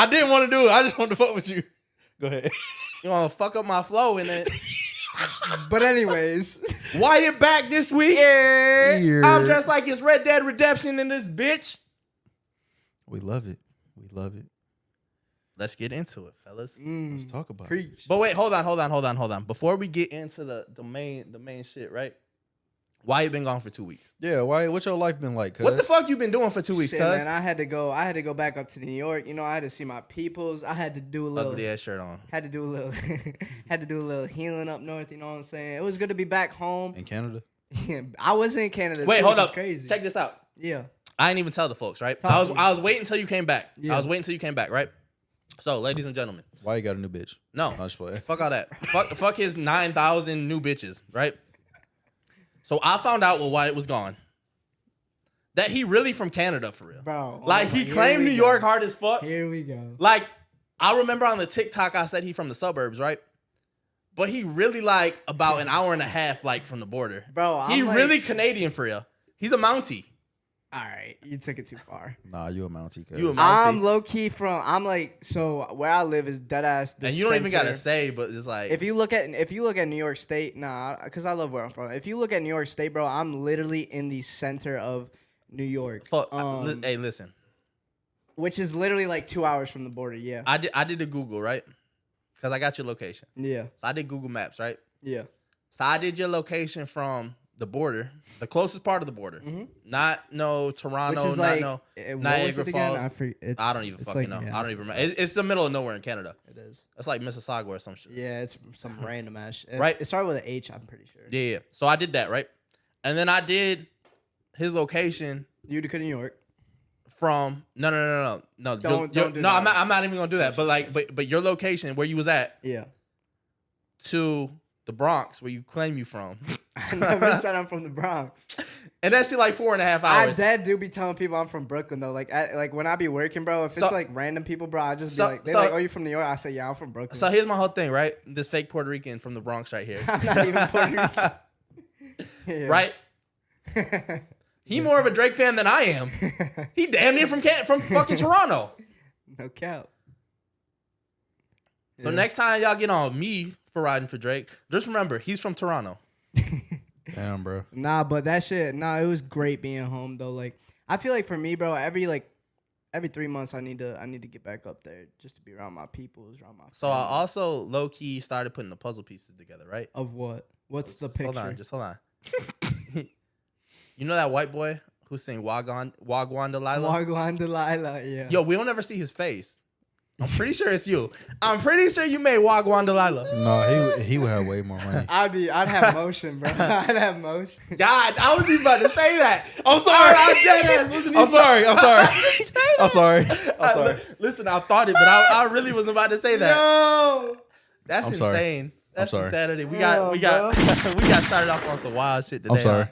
I didn't want to do it. I just wanted to fuck with you. Go ahead. You want to fuck up my flow in it? But anyways, Wyatt back this week. yeah. I'm dressed like it's Red Dead Redemption in this bitch. We love it. We love it. Let's get into it, fellas. Let's talk about it. Preach. But wait, hold on. Before we get into the main shit, right? Why you been gone for 2 weeks? Yeah, why? What's your life been like? Cuz? What the fuck you been doing for 2 weeks, Shit, cuz? man, I had to go back up to New York. You know, I had to see my peoples. I had to do a little Ugly ass shirt on. had to do a little healing up north, you know what I'm saying? It was good to be back home. In Canada? I was in Canada. Wait, too, hold which is up. Crazy. Check this out. Yeah. I didn't even tell the folks, right? Talk I to me. was waiting until you came back. Yeah. I was waiting until you came back, right? So, ladies and gentlemen. Why you got a new bitch? No. I just play. Fuck all that. fuck his 9,000 new bitches, right? So I found out while Wyatt was gone that he really from Canada for real. Bro. Like he claimed New York hard as fuck. Here we go. Like I remember on the TikTok I said he from the suburbs, right? But he really like about an hour and a half like from the border. Bro, He I'm like, really Canadian for real. He's a Mountie. all right, you took it too far. Nah, you a Mountie. Cuz. You a Mountie. I'm low key I'm like, so where I live is dead ass. And you don't even gotta say, but it's like If you look at New York State, because I love where I'm from. If you look at New York State, bro, I'm literally in the center of New York. fuck. Hey, listen. Which is literally like 2 hours from the border. Yeah. I did the Google, right? Because I got your location. Yeah. So I did Google Maps, right? Yeah. So I did your location from the border, the closest part of the border. Not no Toronto, Which is not like no what was Niagara it again? Falls. I don't even it's fucking like, know. yeah, I don't even remember. It's the middle of nowhere in Canada. It is. It's like Mississauga or some shit. Yeah, it's some random ass shit. Right. It started with an H, I'm pretty sure. Yeah. So I did that, right? And then I did his location Utica, New York. from no. Don't do no. that. I'm not even gonna do that. But like, but your location where you was at Yeah. to the Bronx where you claim you from, I never said I'm from the Bronx. and that's shit like 4.5 I hours. dad do be telling people I'm from Brooklyn though. Like when I be working, bro, if it's So- like random people, bro, I just be so- like, they're so- like, oh, you from New York? I say, yeah, I'm from Brooklyn. So here's my whole thing, right? This fake Puerto Rican from the Bronx right here, I'm not even Puerto Rican. Yeah. right? He more of a Drake fan than I am. He damn near from fucking Toronto. No cap. So Yeah. next time y'all get on me for riding for Drake, just remember he's from Toronto. Damn, bro. Nah, but that shit, it was great being home though. Like I feel like for me, bro, every 3 months I need to get back up there just to be around my peoples, around my So I family. also low key started putting the puzzle pieces together, right? Of what? What's the picture? Hold on. You know that white boy who sing Wagwan Delilah? Wagwan Delilah, yeah. Yo, we don't ever see his face. I'm pretty sure it's you. I'm pretty sure you made Wagwan Delilah. No, he would have way more money. I'd have motion, bro. I'd have motion. God, I was even about to say that. I'm sorry. I'm sorry. I'm sorry. Listen, I thought it, but I really wasn't about to say that. No. That's I'm sorry. insane. That's sorry. insanity. We Oh, got started off on some wild shit today. I'm sorry. huh?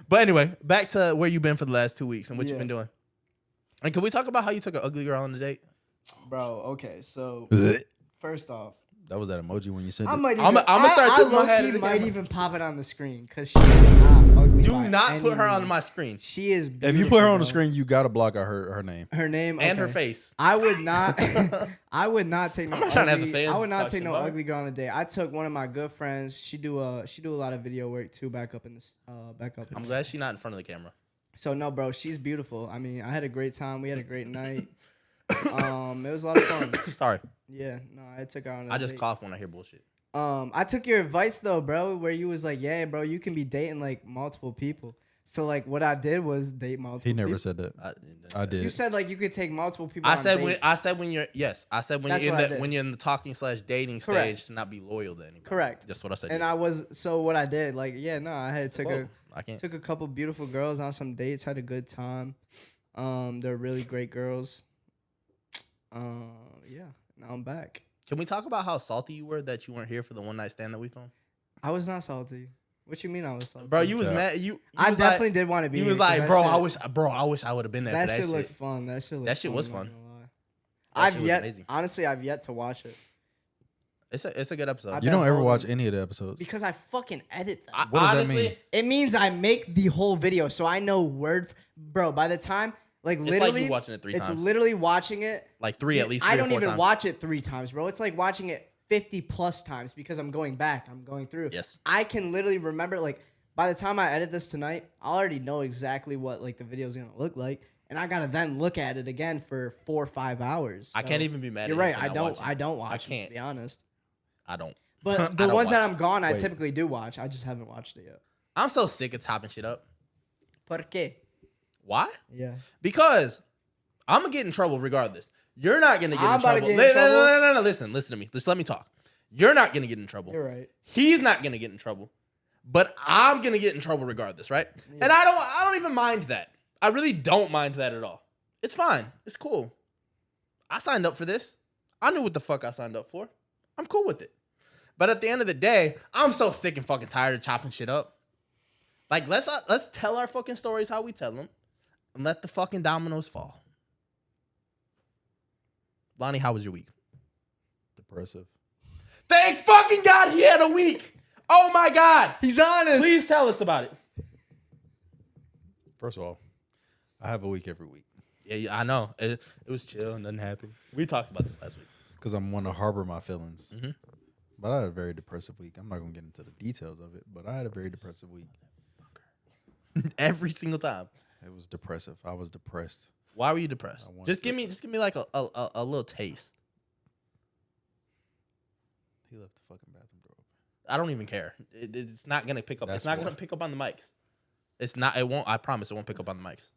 But anyway, back to where you've been for the last 2 weeks and what Yeah. you've been doing. And can we talk about how you took an ugly girl on a date? Bro, okay, so first off, That was that emoji when you sent I it. might even, I'ma start I tipping my head low-key at the might camera. even pop it on the screen because she is not ugly. Do by not any put her on means. my screen. She is beautiful, If you put her on bro. the screen, you gotta block out her name. Her name And her okay. face. I would not. I would not take no. I'm not trying to have the ugly- fans I would not take talking no about it. ugly girl on a date. I took one of my good friends. She do a lot of video work too. Back up in this. Back up. I'm glad she's not in front of the camera. So no, bro, she's beautiful. I mean, I had a great time. We had a great night. It was a lot of fun. Sorry. Yeah, no, I took her on. A I just date. cough when I hear bullshit. I took your advice though, bro, where you was like, yeah, bro, you can be dating like multiple people. So like, what I did was date multiple. He never people. said that. That's I it. did. You said like you could take multiple people. I on said dates. when you're yes. I said when That's you're in what I the did. when you're in the talking / dating Correct. stage to not be loyal to anybody. Correct. That's what I said. And I was so what I did like I had Whoa, I can't. took a couple beautiful girls on some dates, had a good time. They're really great girls. Yeah. Now I'm back. Can we talk about how salty you were that you weren't here for the one night stand that we filmed? I was not salty. What you mean I was salty? Bro, you was Yeah. mad. You I was definitely like, did want to be. You here was 'cause like, that I wish I would have been there That for shit that looked shit. fun. That shit. That shit fun, was I'm not fun. gonna lie. That shit was amazing. Honestly, I've yet to watch it It's a good episode. I You don't bet ever Hogan- watch any of the episodes. because I fucking edit them. What does that honestly, mean? It means I make the whole video, so I know word. Bro, by the time Like It's literally, like you watching it 3 it's times. literally watching it. Like 3 at least. 3 I or don't 4 even times. watch it 3 times, bro. It's like watching it 50 plus times because I'm going back. I'm going through. Yes. I can literally remember, like, by the time I edit this tonight, I already know exactly what like the video is gonna look like, and I gotta then look at it again for 4 or 5 hours. I So, can't even be mad. You're at right. you for I not don't. watching. I don't watch. I it, can't. to be honest. I don't. But I the don't ones that watch I'm gone, I Wait. typically do watch. I just haven't watched it yet. I'm so sick of topping shit up. ¿Por qué? Why? Yeah. Because I'm gonna get in trouble regardless. You're not gonna get I'm in about to trouble. get in trouble. No. Listen to me. Just let me talk. You're not gonna get in trouble. You're right. He's not gonna get in trouble. But I'm gonna get in trouble regardless, right? And I don't even mind that. I really don't mind that at all. It's fine. It's cool. I signed up for this. I knew what the fuck I signed up for. I'm cool with it. But at the end of the day, I'm so sick and fucking tired of chopping shit up. Like, let's tell our fucking stories how we tell them, and let the fucking dominoes fall. Lonnie, how was your week? Depressive. Thank fucking God he had a week. Oh my God. He's honest. Please tell us about it. First of all, I have a week every week Yeah, I know. It was chill and nothing happened. We talked about this last week. because I'm one to harbor my feelings. Mhm. But I had a very depressive week. I'm not gonna get into the details of it, but I had a very depressive week. Every single time. It was depressive. I was depressed. Why were you depressed? I wanted Just to- give me like a little taste. He left the fucking bathroom door open. I don't even care. It's not gonna pick up. That's It's not why. gonna pick up on the mics. It's not. It won't. I promise. It won't pick up on the mics.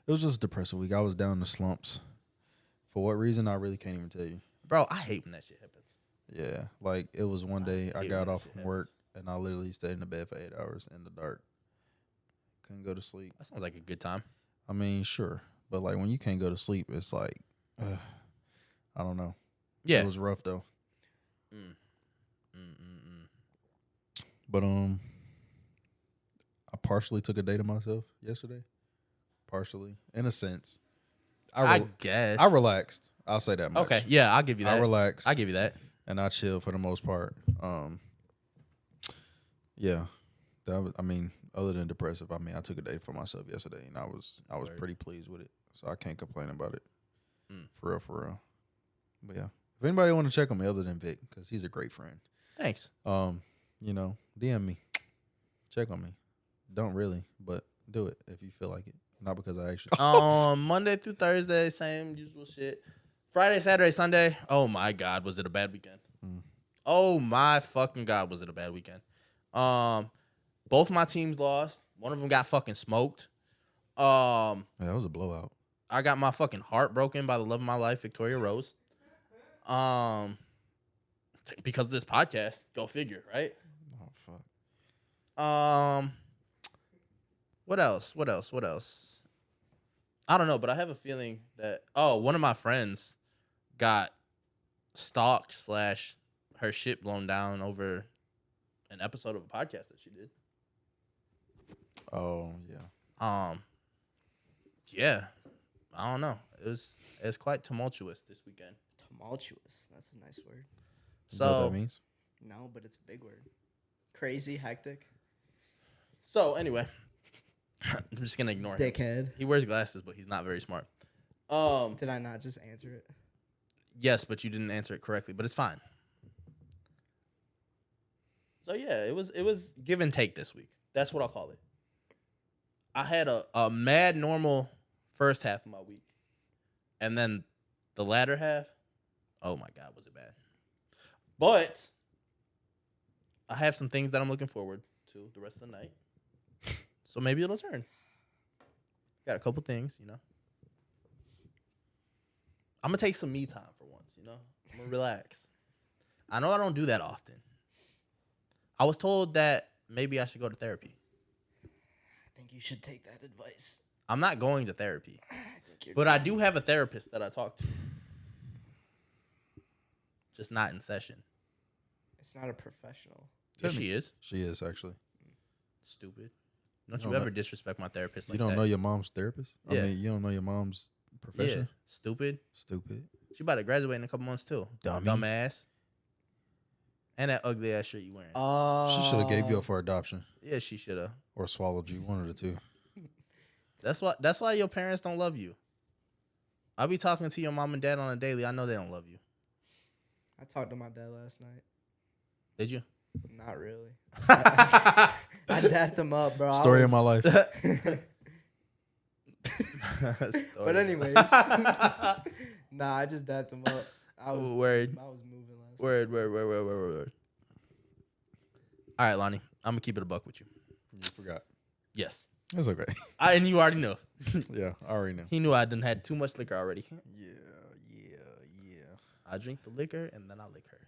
It was just a depressive week. I was down in the slumps. For what reason, I really can't even tell you. Bro, I hate when that shit happens. Yeah, like it was one day I hate got when off that from shit work and I literally stayed in the bed for 8 hours in the dark. Couldn't go to sleep. That sounds like a good time. I mean, sure, but like when you can't go to sleep, it's like, I don't know. Yeah. It was rough though. Mm. But I partially took a day to myself yesterday. Partially, in a sense. I guess. I relaxed. I'll say that much. Okay. Yeah, I'll give you that. I relaxed. I give you that. And I chill for the most part. Yeah, that was. I mean, other than depressive, I mean, I took a day for myself yesterday, and I was Word. pretty pleased with it. So I can't complain about it. Mm. For real. But yeah, if anybody want to check on me other than Vic, because he's a great friend, Thanks. DM me, check on me. Don't really, but do it if you feel like it. Not because I actually. Monday through Thursday, same usual shit. Friday, Saturday, Sunday. Oh my God, was it a bad weekend? Mm. Oh my fucking God, was it a bad weekend? Both my teams lost. One of them got fucking smoked. Yeah, that was a blowout. I got my fucking heart broken by the love of my life, Victoria Rose. Because of this podcast. Go figure, right? Oh fuck. What else? I don't know, but I have a feeling that one of my friends got stalked / her shit blown down over an episode of a podcast that she did. Oh yeah. Yeah. I don't know. It's quite tumultuous this weekend. Tumultuous. That's a nice word. You know what So that means? No, but it's a big word. Crazy, hectic, anyway, I'm just gonna ignore him. dickhead. He wears glasses, but he's not very smart. Did I not just answer it? Yes, but you didn't answer it correctly, but it's fine. So yeah, it was give and take this week. That's what I'll call it. I had a mad normal first half of my week. And then the latter half, oh my God, was it bad. But I have some things that I'm looking forward to the rest of the night. So maybe it'll turn. Got a couple things, I'm going to take some me time for once, I'm going to relax. I know I don't do that often. I was told that maybe I should go to therapy. I think you should take that advice. I'm not going to therapy. I think you're But I do have a therapist that I talk to. Just not in session. It's not a professional. Yes, she is. She is actually. Stupid. Don't You you don't ever know- disrespect my therapist like You don't that? know your mom's therapist? Yeah. I mean, you don't know your mom's profession? Yeah. Stupid. Stupid. She about to graduate in a couple months too. Dummy. Dumbass. And that ugly ass shirt you wearing. She should have gave you up for adoption Yeah, she should have. or swallowed you. One of the two. That's why your parents don't love you. I'll be talking to your mom and dad on a daily. I know they don't love you. I talked to my dad last night. Did you? Not really. I dapped him up, bro. Story of my life. But anyways, nah, I just dapped him up. I was Word. moving last. Word. All right, Lonnie. I'm gonna keep it a buck with you. You forgot. Yes. It's okay. And you already know. Yeah, I already know. He knew I done had too much liquor already. Yeah. I drink the liquor and then I lick her.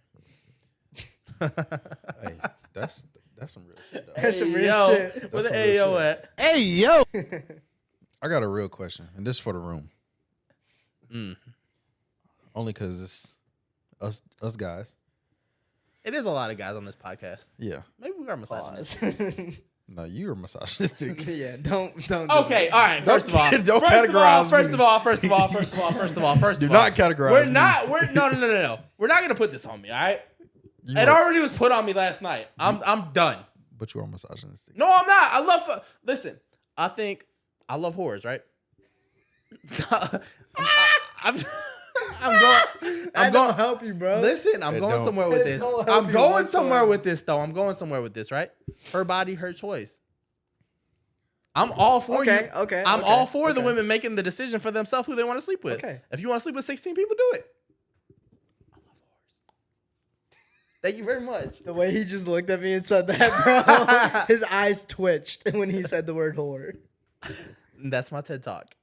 Hey, that's some real shit, though. That's some real yo, shit. where the That's some real AO shit. at? Hey, yo. I got a real question, and this is for the room. Mm. Only because it's us guys. It is a lot of guys on this podcast. Yeah. Maybe we are misogynistic. Pause. No, you're misogynistic. Yeah, don't. Do Okay, that. all right. First of all, don't first categorize of all. Do not categorize. We're me. not. No. We're not gonna put this on me. All right. You It are- already was put on me last night. I'm done. But you are misogynistic. No, I'm not. I love. Listen, I think I love whores, right? I'm going. I don't help you, bro. Listen, I'm It going don't. somewhere with It this. don't help I'm you going somewhere whatsoever. with this, though. I'm going somewhere with this, right? Her body, her choice. I'm all for you. Okay. I'm okay, all for the okay. women making the decision for themselves who they want to sleep with. Okay. If you want to sleep with 16 people, do it. I love whores. Thank you very much. The way he just looked at me and said that, bro. His eyes twitched when he said the word whore. That's my TED Talk.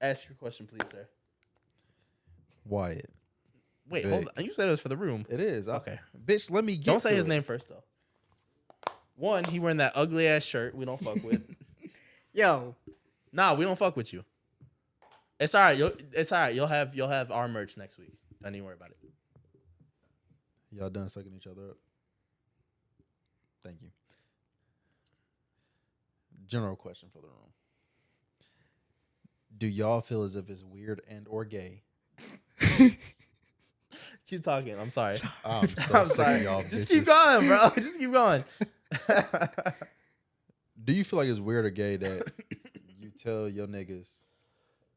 Ask your question, please, sir. Wyatt. Wait, Big. hold on. You said it was for the room. It is. Okay. Bitch, let me get Don't say to his it. name first, though. One, he wearing that ugly ass shirt we don't fuck with. Yo, Nah, we don't fuck with you. It's all right. It's all right. You'll have our merch next week. Don't even worry about it. Y'all done sucking each other up? Thank you. General question for the room. Do y'all feel as if it's weird and or gay? Keep talking. I'm sorry. I'm so I'm sick sorry. of y'all Just bitches. keep going, bro. Just keep going. Do you feel like it's weird or gay that you tell your niggas,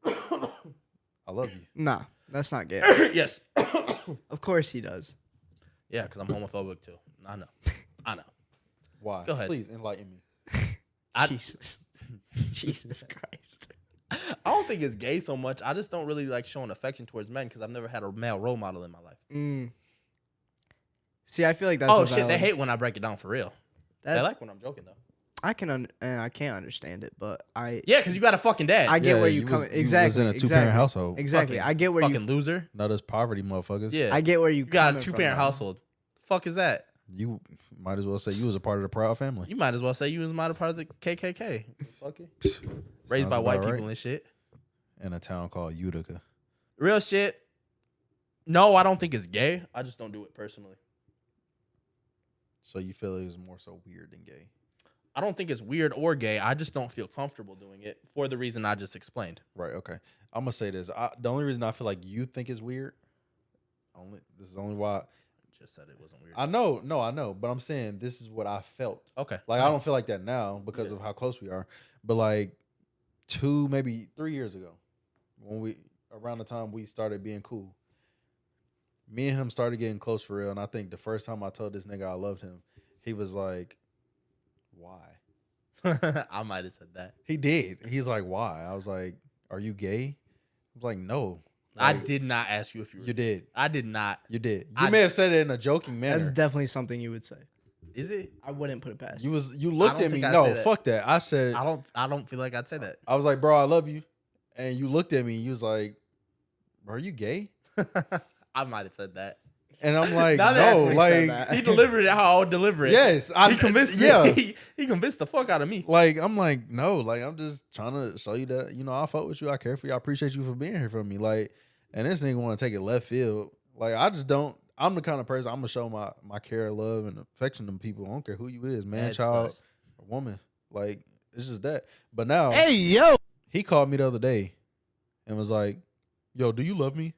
I love you? nah, that's not gay. Yes. Of course he does. Yeah, because I'm homophobic too. I know. Why? Go ahead. Please enlighten me. Jesus Christ. I don't think it's gay so much. I just don't really like showing affection towards men because I've never had a male role model in my life. See, I feel like that's Oh a shit, valid- they hate when I break it down for real. that, They like when I'm joking though. I can't understand it, but I Yeah, because you got a fucking dad. I get Yeah, where you you come was- you exactly. was in a two-parent household. Exactly. Fucking- I get where fucking you loser. Not as poverty, motherfuckers. Yeah. I get where you You got a coming from, 2-parent though. household. Fuck is that? You might as well say you was a part of the Proud Family. You might as well say you was a part of the KKK. Fuck it. Raised Sounds by white about people right. and shit. In a town called Utica. Real shit. No, I don't think it's gay. I just don't do it personally. So you feel it was more so weird than gay. I don't think it's weird or gay. I just don't feel comfortable doing it for the reason I just explained. Right, okay. I'm gonna say this. The only reason I feel like you think it's weird, this is only why Just said it wasn't weird. I know, but I'm saying this is what I felt. Okay. Like I don't feel like that now because of how close we are. But like 2, maybe 3 years ago, when around the time we started being cool, me and him started getting close for real. And I think the first time I told this nigga I loved him, he was like, "Why?" I might have said that. He did. He's like, "Why?" I was like, "Are you gay?" I was like, "No." I Like, did not ask you if you were. You did. I did not. You did. You I- may have said it in a joking manner. That's definitely something you would say. Is it? I wouldn't put it past You you. looked don't at me. think I'd No, say that. fuck that. I said I don't feel like I'd say that. I was like, "Bro, I love you," and you looked at me. You was like, "Bro, are you gay?" I might have said that. And I'm like, Now that "No, Netflix said like, that. He delivered it how I would deliver it. yes, He convinced me. Yeah, He convinced the fuck out of me. like I'm like, no, like I'm just trying to show you that I fuck with you. I care for you. I appreciate you for being here for me. Like, and this nigga want to take it left field. Like, I just don't. I'm the kind of person I'm gonna show my care, love, and affection to people. I don't care who you is, man, That's child, us. or woman. Like, it's just that. But now, yo. he called me the other day and was like, "Yo, do you love me?"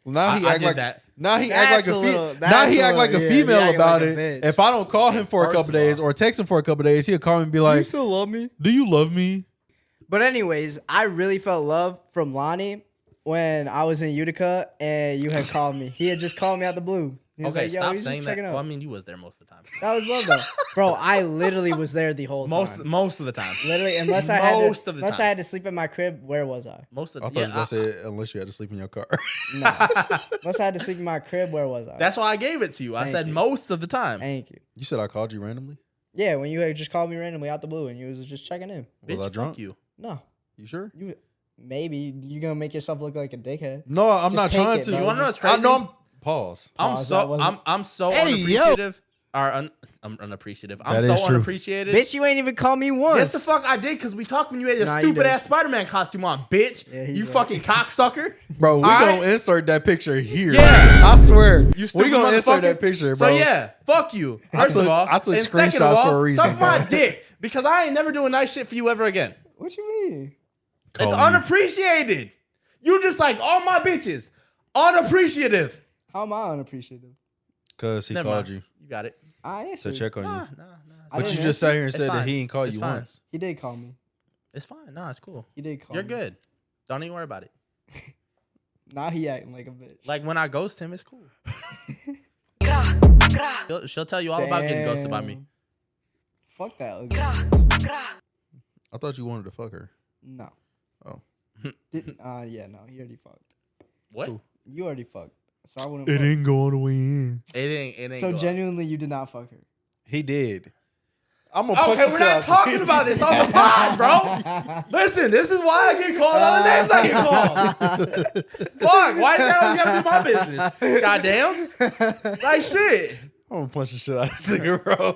Well, now he I act did like that. now he act like That's a a little- female. Now that's he a act like a little- yeah, he female act about like a it. bitch. If I don't call him for a First couple of all- days or text him for a couple days, he'll call me and be like, still love me? "Do you love me?" But anyways, I really felt love from Lonnie when I was in Utica and you had called me. He had just called me out the blue. He was Okay, like, yo, stop he's just saying that. checking out. Well, I mean, you was there most of the time. That was love though. Bro, I literally was there the whole time. Most of the time. Literally, unless I had to sleep in my crib, where was I? Most of I the thought you were gonna say unless you had to sleep in your car. No. Unless I had to sleep in my crib, where was I? That's why I gave it to you. I Thank said you. most of the time. Thank you. You said I called you randomly. Yeah, when you had just called me randomly out the blue and you was just checking in. Bitch, Was I drunk? fuck you. No, You sure? maybe you're gonna make yourself look like a dickhead. No, I'm Just not take trying it, to. bro. You wanna know what's I crazy? know I'm pause. Pause, that wasn't- I'm so Hey, yo. unappreciative. I'm unappreciative. I'm That so is true. unappreciated. Bitch, you ain't even called me once. Yes, the fuck I did, because we talked when you had your Nah, you stupid didn't. ass Spider-Man costume on, bitch. Yeah, he's You right. fucking cocksucker. Bro, we All gonna right? insert that picture here. Yeah. I swear. You stupid we gonna insert motherfucker. that picture, So bro. yeah, fuck you. I First of took- all, I took and second of screenshots all, for a reason, suck my bro. dick, because I ain't never doing nice shit for you ever again. What you mean? Call It's me. unappreciated. You just like all my bitches. Unappreciative. How am I unappreciative? Cause he Never called mind. you You got it. I to answered. check on Nah, you. nah. I But didn't you just sat here and It's said fine. that he ain't called It's you fine. once. He did call me. It's fine. Nah, it's cool. He did call You're me. good. Don't even worry about it. Now he acting like a bitch. Like when I ghost him, it's cool. She'll tell you all about getting ghosted by me. Damn. Fuck that ugly. I thought you wanted to fuck her. No. Oh. Yeah, no. He already fucked. What? Cool. You already fucked. So I wouldn't fuck. ain't going to win. It ain't. So go up. genuinely, you did not fuck her. He did. I'm gonna push Okay, the we're shit not out talking you. about this on the pod, bro. Listen, this is why I get called all the names I get called. Fuck, why is that always gotta be my business? Goddamn. Like shit. I'm gonna punch the shit out of this nigga, bro.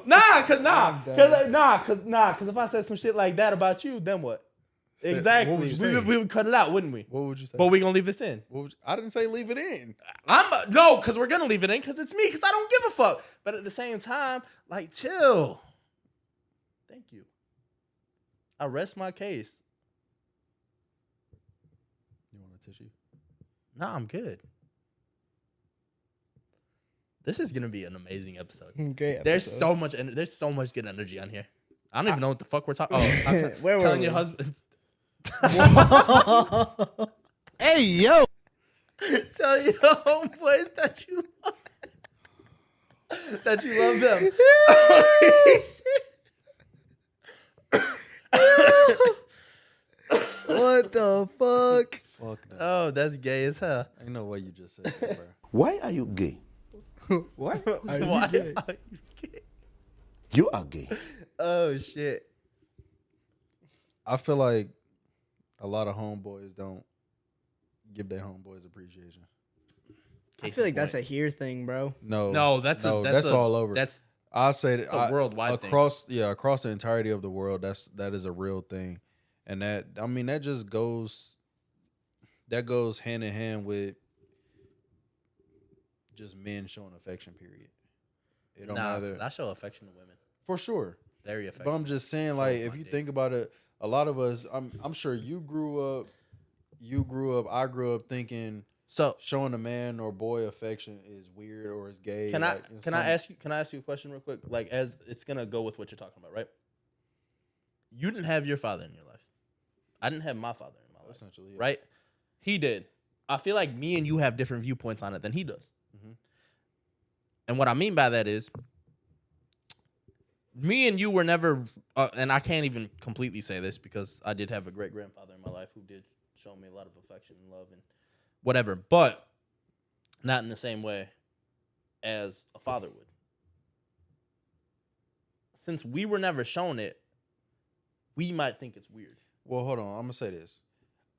Cause if I said some shit like that about you, then what? What Exactly. would you say? We would cut it out, wouldn't we? What would you say? But we gonna leave this in. I didn't say leave it in. No, cause we're gonna leave it in, cause it's me, cause I don't give a fuck. But at the same time, like, chill. Thank you. I rest my case. You want a tissue? Nah, I'm good. This is gonna be an amazing episode. Great episode. There's so much good energy on here. I don't even know what the fuck we're talking. Oh, I'm Where were telling we? your husband. Hey, yo. Tell your homeboys that you love them. What the fuck? Fuck that. Oh, that's gay as hell. Ain't no way you just said that, bro. Why are you gay? What? Why you are gay? you gay? You are gay. Oh shit. I feel like a lot of homeboys don't give their homeboys appreciation. I feel like that's a here thing, bro. No, that's that's all over. That's I say that a worldwide thing. across the entirety of the world. That is a real thing, and that just goes hand in hand with just men showing affection. Period. It don't nah. matter 'Cause I show affection to women. for sure. Very But affectionate. I'm just saying, like, Shows if my you dick. think about it, a lot of us, I'm sure you grew up, I grew up thinking So showing a man or boy affection is weird or is gay. can I like, in can I some- ask you a question real quick? Like, as it's gonna go with what you're talking about, right? You didn't have your father in your life. I didn't have my father in my life. essentially, yeah. Right? He did. I feel like me and you have different viewpoints on it than he does. Mhm. And what I mean by that is, me and you were never, and I can't even completely say this because I did have a great grandfather in my life who did show me a lot of affection and love and whatever, but not in the same way as a father would. Since we were never shown it, we might think it's weird. Well, hold on. I'm gonna say this.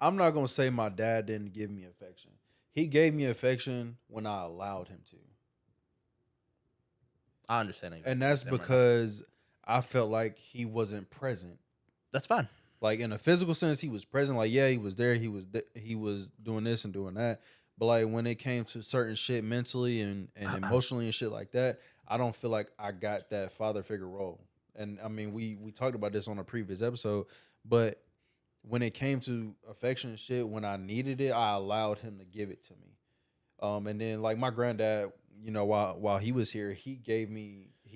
I'm not gonna say my dad didn't give me affection. He gave me affection when I allowed him to. I understand. And that's because I felt like he wasn't present. That's fine. Like in a physical sense, he was present. Like, yeah, he was there. He was doing this and doing that. But like when it came to certain shit mentally and emotionally and shit like that, I don't feel like I got that father figure role. And I mean, we talked about this on a previous episode, but when it came to affection and shit, when I needed it, I allowed him to give it to me. And then like my granddad, you know, while he was here, he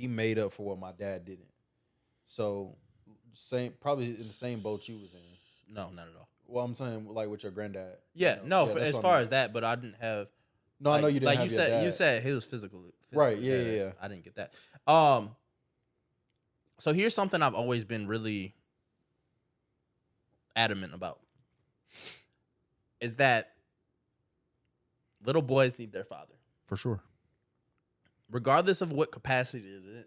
made up for what my dad didn't. So probably in the same boat you was in. No, not at all. Well, I'm saying like with your granddad. Yeah, you know? no. Yeah, that's As what I far mean. as that, but I didn't have. No, I know you didn't like have you your said. dad. You said he was physically Right, yeah, there. yeah. I didn't get that. So here's something I've always been really adamant about. Is that little boys need their father, for sure. regardless of what capacity it is.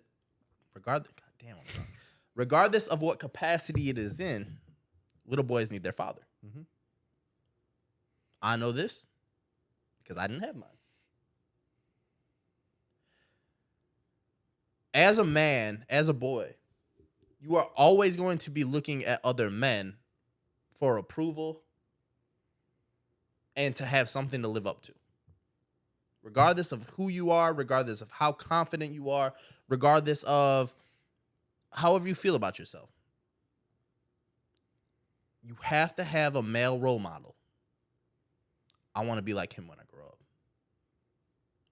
Regardless of what capacity it is in, little boys need their father. Mhm. I know this because I didn't have mine. As a man, as a boy, you are always going to be looking at other men for approval and to have something to live up to. Regardless of who you are, regardless of how confident you are, regardless of however you feel about yourself, you have to have a male role model. I want to be like him when I grow up.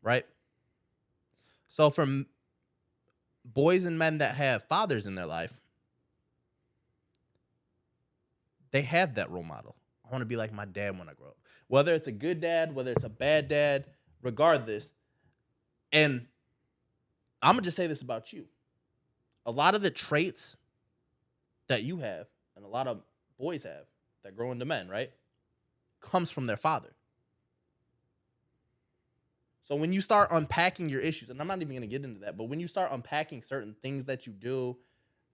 Right? So for boys and men that have fathers in their life, they have that role model. I want to be like my dad when I grow up. Whether it's a good dad, whether it's a bad dad, regardless. And I'm going to just say this about you. A lot of the traits that you have and a lot of boys have that grow into men, right, comes from their father. So when you start unpacking your issues, and I'm not even going to get into that, but when you start unpacking certain things that you do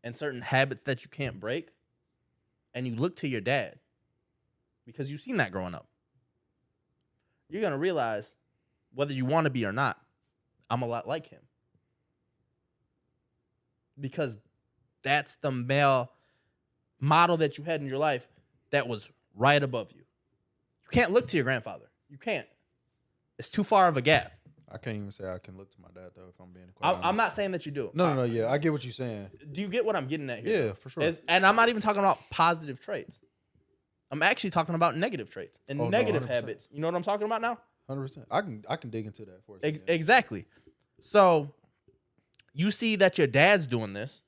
and certain habits that you can't break, and you look to your dad, because you've seen that growing up, you're going to realize, whether you want to be or not, I'm a lot like him. Because that's the male model that you had in your life that was right above you. You can't look to your grandfather. You can't. It's too far of a gap. I can't even say I can look to my dad though if I'm being quite honest. I'm not saying that you do. No. Yeah, I get what you're saying. Do you get what I'm getting at here? Yeah, for sure. And I'm not even talking about positive traits. I'm actually talking about negative traits and Oh, no, negative 100%. habits. You know what I'm talking about now? 100%. I can dig into that for a second. Exactly. So you see that your dad's doing this,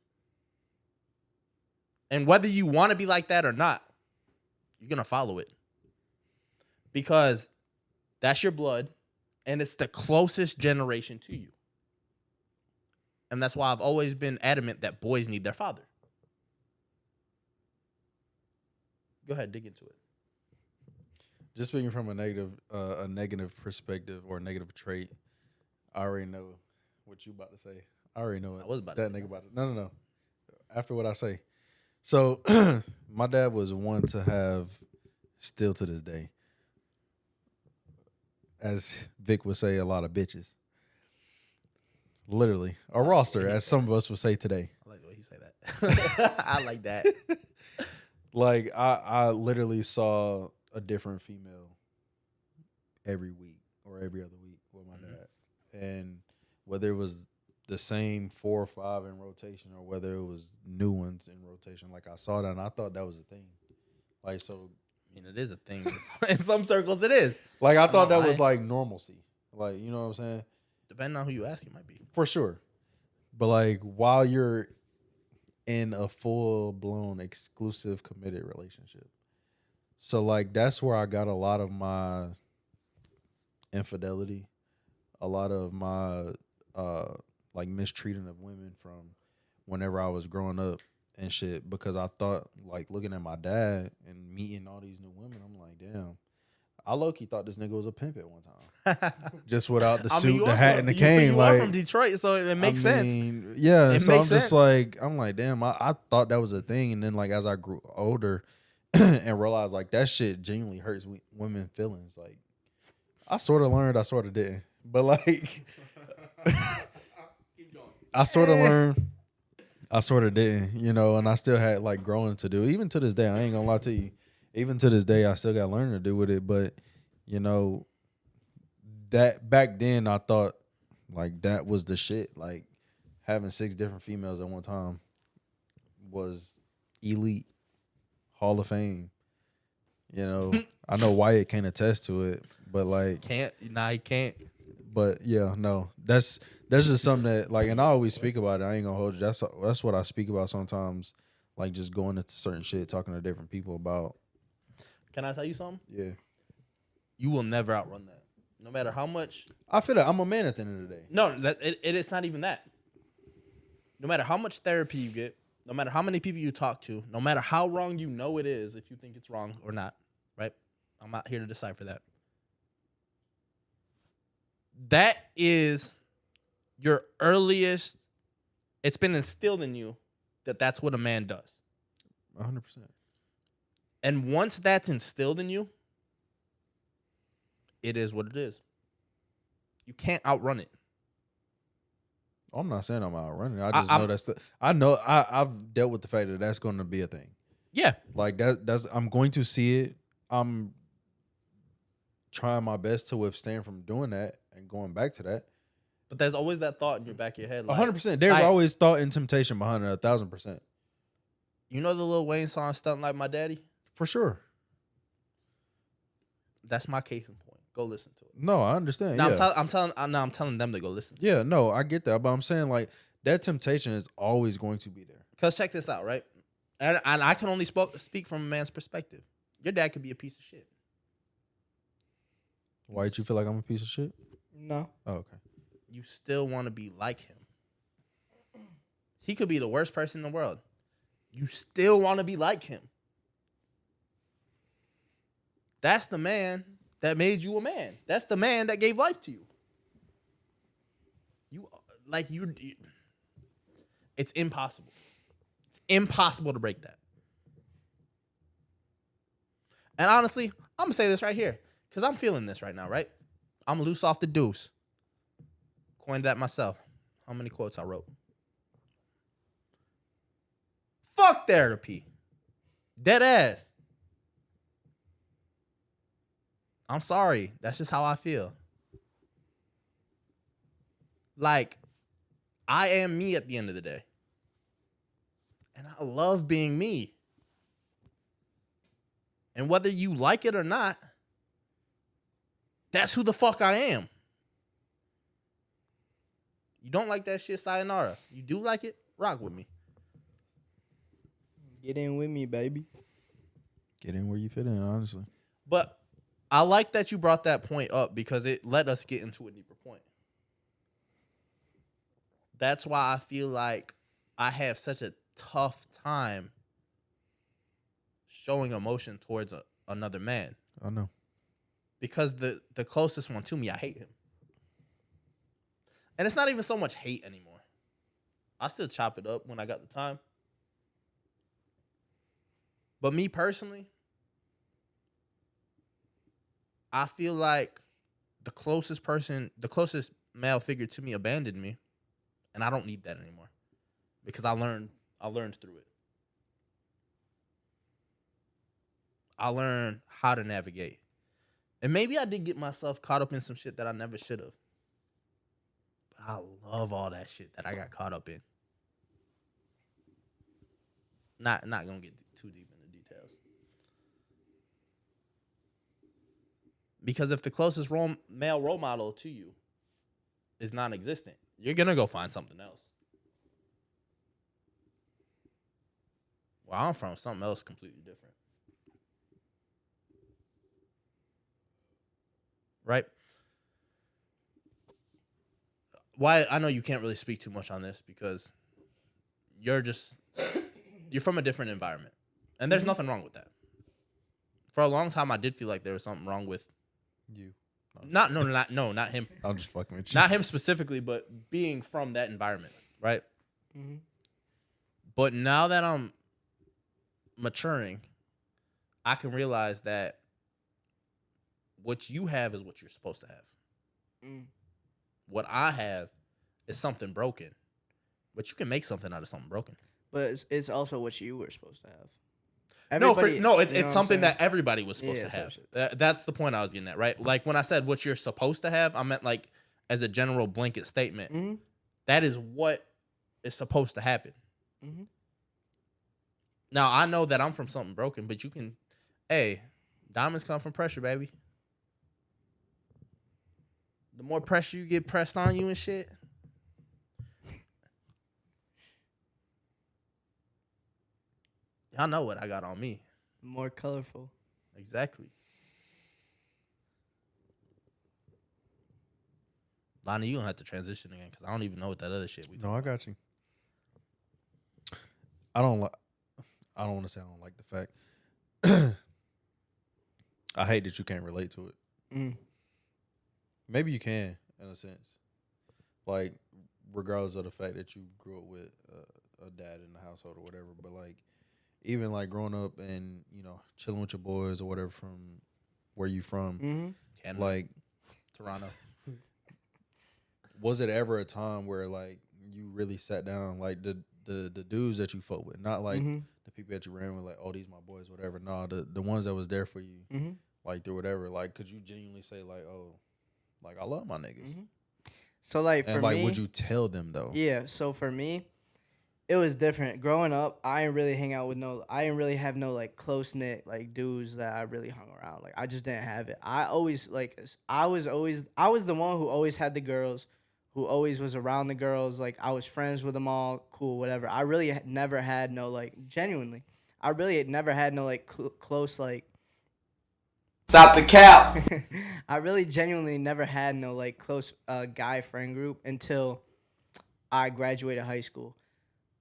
and whether you want to be like that or not, you're going to follow it. Because that's your blood, and it's the closest generation to you. And that's why I've always been adamant that boys need their father. Go ahead, dig into it. Just speaking from a negative perspective or a negative trait, I already know what you about to say. I already know I was about to that say nigga that. about it. No. After what I say. So my dad was one to have, still to this day, as Vic would say, a lot of bitches. Literally. A roster, as some of us would say today. I like the way you say that. I like that. Like I literally saw a different female every week or every other week with my dad. And whether it was the same 4 or 5 in rotation or whether it was new ones in rotation, like I saw that and I thought that was a thing. Like, so, I mean, it is a thing. In some circles, it is. like, I thought not that was lying. like normalcy. Like, you know what I'm saying? Depending on who you ask, it might be. For sure. But like, while you're in a full blown exclusive committed relationship. So like, that's where I got a lot of my infidelity, a lot of my like mistreating of women from whenever I was growing up and shit, because I thought, like, looking at my dad and meeting all these new women, I'm like, damn, I low-key thought this nigga was a pimp at one time. Just without the suit, the hat, and the cane. You like, are from Detroit, so it makes sense. Yeah, It so makes I'm just sense. like, I'm like, damn, I thought that was a thing. And then, like, as I grew older and realized, like, that shit genuinely hurts women's feelings. Like, I sort of learned, I sort of didn't. But, like, I sort of learned, I sort of didn't, you know, and I still had, like, growing to do. Even to this day, I ain't gonna lie to you. Even to this day, I still got learning to do with it. But, you know, that back then, I thought, like, that was the shit. Like, having 6 different females at one time was elite, Hall of Fame. You know, I know Wyatt can't attest to it, but, like, He can't. but yeah, no, that's just something that, like, and I always speak about it. I ain't gonna hold you. That's what I speak about sometimes, Like just going into certain shit, talking to different people about. Can I tell you something? Yeah. You will never outrun that. No matter how much. I feel like I'm a man at the end of the day. No, it's not even that. No matter how much therapy you get, no matter how many people you talk to, no matter how wrong you know it is, if you think it's wrong or not, right? I'm not here to decipher that. That is your earliest. It's been instilled in you that that's what a man does. 100%. And once that's instilled in you, it is what it is. You can't outrun it. I'm not saying I'm outrunning. I just know that's I know I've dealt with the fact that that's going to be a thing. Yeah. Like that's I'm going to see it. I'm trying my best to withstand from doing that and going back to that. But there's always that thought in your back of your head. Like, 100%. There's always thought and temptation behind it. 1,000%. You know the Lil Wayne song "Stuntin' Like My Daddy"? For sure. That's my case in point. Go listen to it. No, I understand. Now yeah. I'm telling them to go listen. Yeah, no, I get that, but I'm saying like that temptation is always going to be there. Because check this out, right? And I can only speak from a man's perspective. Your dad could be a piece of shit. Why do you feel like I'm a piece of shit? No. Oh, okay. You still want to be like him. He could be the worst person in the world. You still want to be like him. That's the man that made you a man. That's the man that gave life to you. It's impossible. It's impossible to break that. And honestly, I'm going to say this right here because I'm feeling this right now, right? I'm loose off the deuce. Coined that myself. How many quotes I wrote? Fuck therapy. Dead ass. I'm sorry. That's just how I feel. Like, I am me at the end of the day. And I love being me. And whether you like it or not, that's who the fuck I am. You don't like that shit, sayonara. You do like it, rock with me. Get in with me, baby. Get in where you fit in, honestly. But I like that you brought that point up because it let us get into a deeper point. That's why I feel like I have such a tough time showing emotion towards another man. I know. Because the closest one to me, I hate him. And it's not even so much hate anymore. I still chop it up when I got the time. But me personally, I feel like the closest male figure to me abandoned me, and I don't need that anymore because I learned through it. I learned how to navigate. And maybe I did get myself caught up in some shit that I never should have. But I love all that shit that I got caught up in. Not gonna get too deep into details. Because if the closest male role model to you is non-existent, you're gonna go find something else. Where I'm from, something else completely different. Right? Why I know you can't really speak too much on this because you're from a different environment. And there's nothing wrong with that. For a long time I did feel like there was something wrong with You. not him. I'm just fucking with you. Not him specifically, but being from that environment, right? Mm-hmm. But now that I'm maturing, I can realize that what you have is what you're supposed to have. Mm. What I have is something broken, but you can make something out of something broken. But it's also what you were supposed to have. It's You know what I'm something saying? that everybody was supposed Yeah, to have. so- That's the point I was getting at, right? Like when I said what you're supposed to have, I meant like as a general blanket statement. Mm-hmm. That is what is supposed to happen. Mm-hmm. Now I know that I'm from something broken, but diamonds come from pressure, baby. The more pressure you get pressed on you and shit, Y'all know what I got on me. More colorful. Exactly. Lonnie, you gonna have to transition again because I don't even know what that other shit we. No, I got you. I don't like. I don't want to say I don't like the fact. I hate that you can't relate to it. Mm. Maybe you can, in a sense. Like, regardless of the fact that you grew up with a dad in the household or whatever, but like, even like growing up and chilling with your boys or whatever from where you from, Mm-hmm. Canada, like, Toronto. was it ever a time where like you really sat down, like the dudes that you fuck with, not like Mm-hmm. the people that you ran with, like, oh, these my boys, whatever. No, the ones that was there for you, Mm-hmm. like through whatever. Like, could you genuinely say like, oh, like I love my niggas, Mm-hmm. So like and for like, me, would you tell them though? yeah. So for me, it was different. Growing up, I didn't really hang out with I didn't really have no like close knit like dudes that I really hung around. Like I just didn't have it. I was the one who always had the girls, who always was around the girls. Like I was friends with them all, cool, whatever. I really never had no like genuinely. I really had never had no like close like. Stop the cap. I really genuinely never had no like close guy friend group until I graduated high school.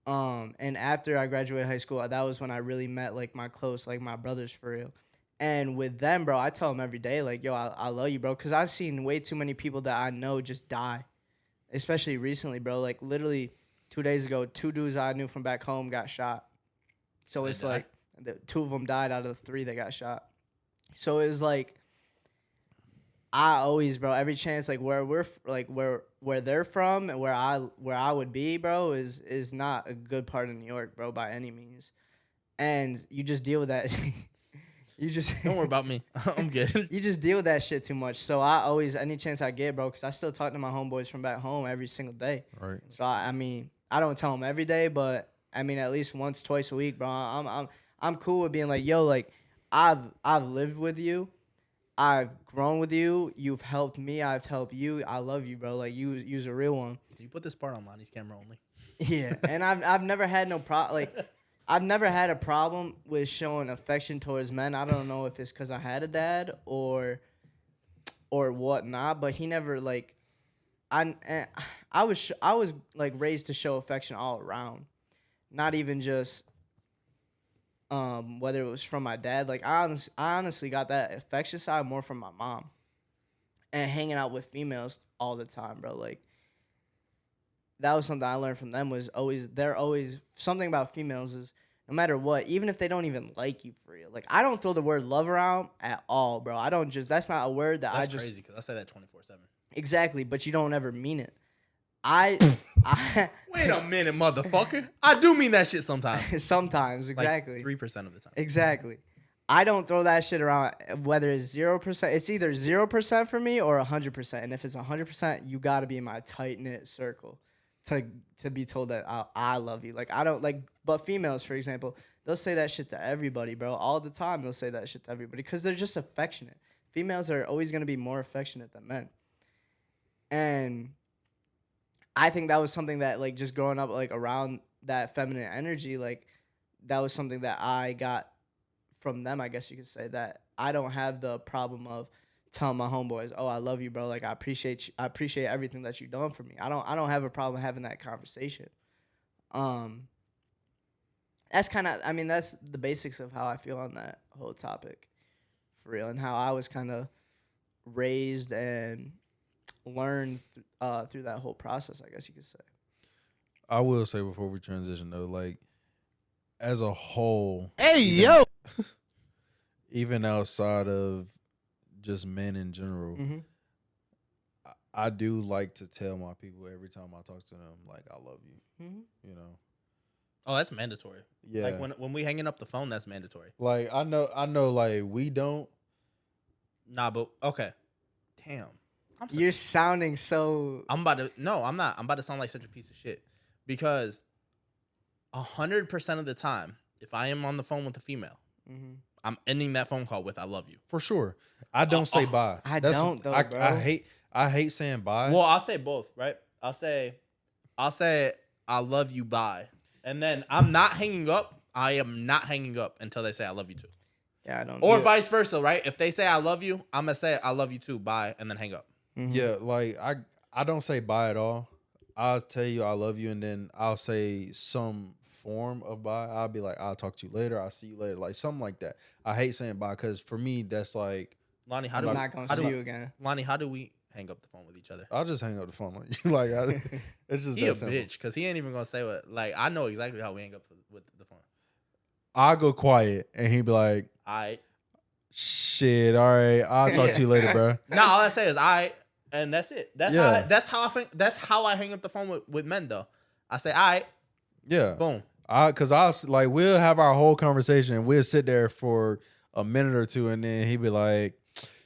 And after I graduated high school, that was when I really met like my close, like my brothers for real. And with them, bro, I tell them every day, like, yo, I love you, bro. Because I've seen way too many people that I know just die. Especially recently, bro. Like, literally 2 days ago, 2 dudes I knew from back home got shot. So They it's died? like, 2 of them died out of the 3 that got shot. So it was like, I always, bro, every chance, like where they're from and where I would be, bro, is not a good part of New York, bro, by any means. And you just deal with that. You just Don't worry about me. I'm good. you just deal with that shit too much. So I always, any chance I get, bro, because I still talk to my homeboys from back home every single day. Right. So I mean, I don't tell them every day, but I mean at least once, twice a week, bro. I'm cool with being like, yo, like I've lived with you. I've grown with you. You've helped me. I've helped you. I love you, bro. Like you's a real one. Can you put this part on Lonnie's camera only? Yeah, and I've never had no I've never had a problem with showing affection towards men. I don't know if it's because I had a dad or whatnot, but he never like I was like raised to show affection all around, not even just whether it was from my dad. Like I honestly got that affection side more from my mom and hanging out with females all the time, bro. Like that was something I learned from them. They're always something about females is no matter what, even if they don't even like you for real. Like I don't throw the word love around at all, bro. I don't just, that's not a word that That's I just crazy because I say that 24/7. exactly, but you don't ever mean it. I Wait a minute, motherfucker. I do mean that shit sometimes. sometimes exactly. Like 3% of the time. Exactly. I don't throw that shit around. Whether it's 0%, it's either 0% for me or 100%. And if it's 100%, you got to be in my tight knit circle to be told that I love you. Like I don't like, but females, for example, they'll say that shit to everybody, bro. All the time they'll say that shit to everybody because they're just affectionate. Females are always gonna be more affectionate than men, and I think that was something that like just growing up like around that feminine energy, like that was something that I got from them. I guess you could say that I don't have the problem of telling my homeboys, "Oh, I love you, bro. Like I appreciate you. I appreciate everything that you've done for me." I don't have a problem having that conversation. That's kind of, I mean, that's the basics of how I feel on that whole topic, for real, and how I was kind of raised and learned through that whole process, I guess you could say. I will say before we transition though, like as a whole, Hey, yo. even outside of just men in general, Mm-hmm. I do like to tell my people every time I talk to them, like, I love you. Mm-hmm. You know, Oh, that's mandatory. yeah. Like when we hanging up the phone, that's mandatory. Like I know, like we don't. Nah, but okay. Damn. You're sounding so. I'm about to. No, I'm not. I'm about to sound like such a piece of shit because 100% of the time, if I am on the phone with a female, Mm-hmm. I'm ending that phone call with "I love you." For sure, I don't say bye. I don't though, bro. I hate saying bye. Well, I'll say both, right? I'll say I love you, bye. And then I'm not hanging up. I am not hanging up until they say I love you too. Yeah, I don't. Or vice versa, right? If they say I love you, I'm gonna say I love you too, bye, and then hang up. Yeah, like I don't say bye at all. I'll tell you I love you, and then I'll say some form of bye. I'll be like, I'll talk to you later. I'll see you later, like something like that. I hate saying bye because for me that's like Lonnie, how I'm do we, not gonna how do see we- you again. Lonnie, how do we hang up the phone with each other? I'll just hang up the phone on you. Like it's just He a that simple. bitch because he ain't even gonna say what. Like I know exactly how we hang up with the phone. I'll go quiet, and he'd be like, I "Shit, all right, I'll talk to you later, bro." no, all I say is I, and that's it. That's Yeah. that's how I hang up the phone with men though. I say I, Yeah, boom. Cause like we'll have our whole conversation, and we'll sit there for a minute or two, and then he'd be like,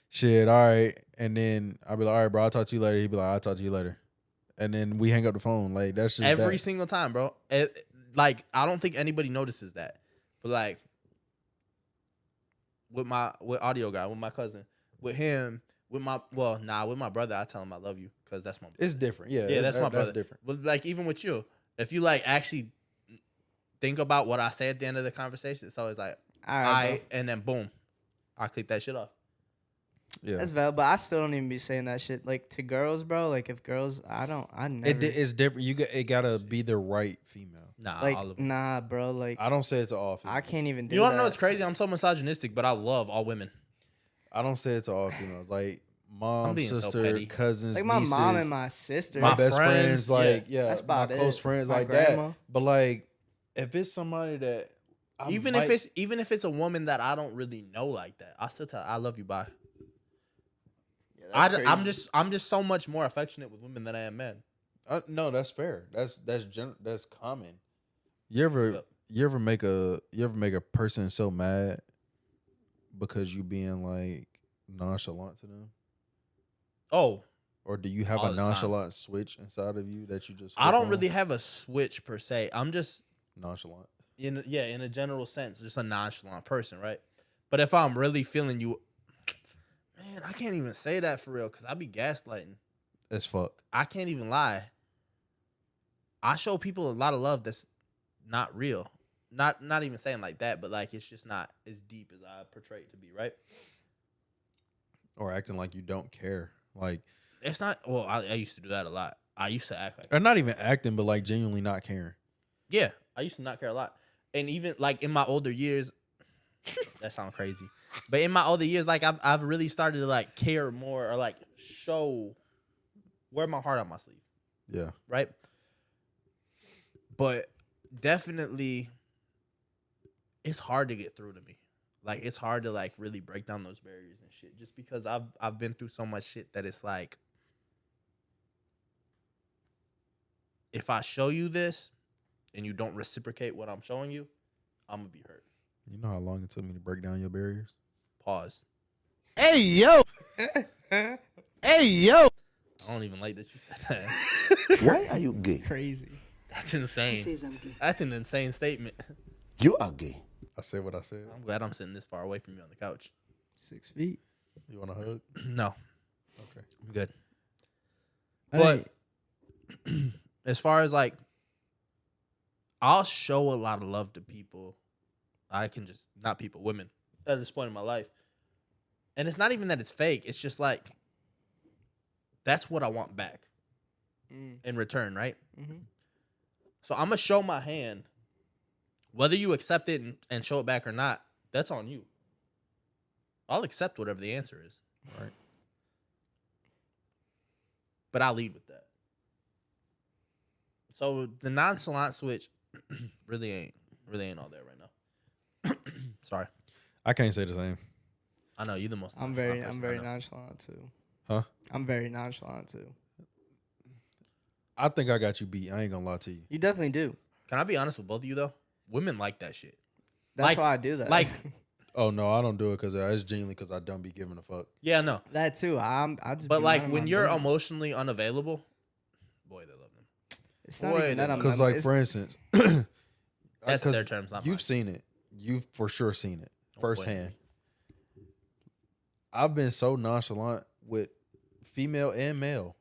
"Shit, all right," and then I'll be like, "All right, bro, I'll talk to you later." He'd be like, "I'll talk to you later," and then we hang up the phone. Like that's just Every that. single time, bro. Like I don't think anybody notices that, but like with audio guy, with my cousin, with him, with my with my brother, I tell him I love you because that's my brother. It's different. Yeah, Yeah, that's my brother. That's different. But like even with you, if you like actually think about what I say at the end of the conversation, it's always like All right, bro. and then boom, I click that shit off. Yeah, That's valid, but I still don't even be saying that shit like to girls, bro. Like if girls, I never it's different. It gotta be the right female. Nah, like all of them. nah, bro. Like I don't say it to all females. I can't even do You that. want to know what's crazy? I'm so misogynistic, but I love all women. I don't say it to all females. Like mom, being so sister, petty. cousins, Like my mom nieces, and my sister. my My best friends, friends, like yeah. yeah, That's my about close it. friends, My like grandma. that. But like, if it's somebody that Even if it's a woman that I don't really know like that, I still tell I love you. Bye. Yeah, that's I'm crazy. I'm just so much more affectionate with women than I am men. no, that's fair. That's common. You ever make a person so mad because you being like nonchalant to them, Oh, or do you have All a the time. nonchalant switch inside of you that you just? I flip don't on? really have a switch per se. I'm just nonchalant. in a general sense, just a nonchalant person, right? But if I'm really feeling you, man, I can't even say that for real because I be gaslighting. As fuck. I can't even lie. I show people a lot of love that's not real. Not even saying like that, but like it's just not as deep as I portray it to be, right? Or acting like you don't care, like, It's not. Well, I used to do that a lot. I used to act like, or not even acting, but like genuinely not caring. yeah, I used to not care a lot. And even like in my older years, that sounds crazy, but in my older years, like I've really started to like care more or like show, wear my heart on my sleeve, Yeah, right? But definitely, it's hard to get through to me. Like it's hard to like really break down those barriers and shit, just because I've been through so much shit that it's like, if I show you this and you don't reciprocate what I'm showing you, I'm gonna be hurt. you know how long it took me to break down your barriers. Pause. Hey, yo. Hey, yo. I don't even like that you said that. Why are you gay? Crazy. That's insane. That's an insane statement. You are gay. I said what I said. I'm glad I'm sitting this far away from you on the couch. 6 feet. You want a hug? No, Okay. I'm good. But But as far as like, I'll show a lot of love to people. I can just, not people, women at this point in my life. And it's not even that it's fake. It's just like, that's what I want back in return, right? Mhm. So I'm going to show my hand. Whether you accept it and show it back or not, that's on you. I'll accept whatever the answer is. Right. But I'll lead with that. So the nonchalant switch really ain't all there right now. Sorry. I can't say the same. I know you're the most. I'm nonchalant very person I know. nonchalant too. Huh? I'm very nonchalant too. I think I got you beat. I ain't gonna lie to you. You definitely do. Can I be honest with both of you though? Women like that shit. That's Like- why I do that. Like, Oh no, I don't do it because it's genuinely because I don't be giving a fuck. yeah, no. that too. I just. But be like minding when my you're business. emotionally unavailable, boy, they love them. It's not Boy, even that they I'm. love Because I'm- like it's- for instance, That's 'cause their terms, not mine. you've seen it. You've for sure seen it Oh, boy. firsthand. I've been so nonchalant with female and male,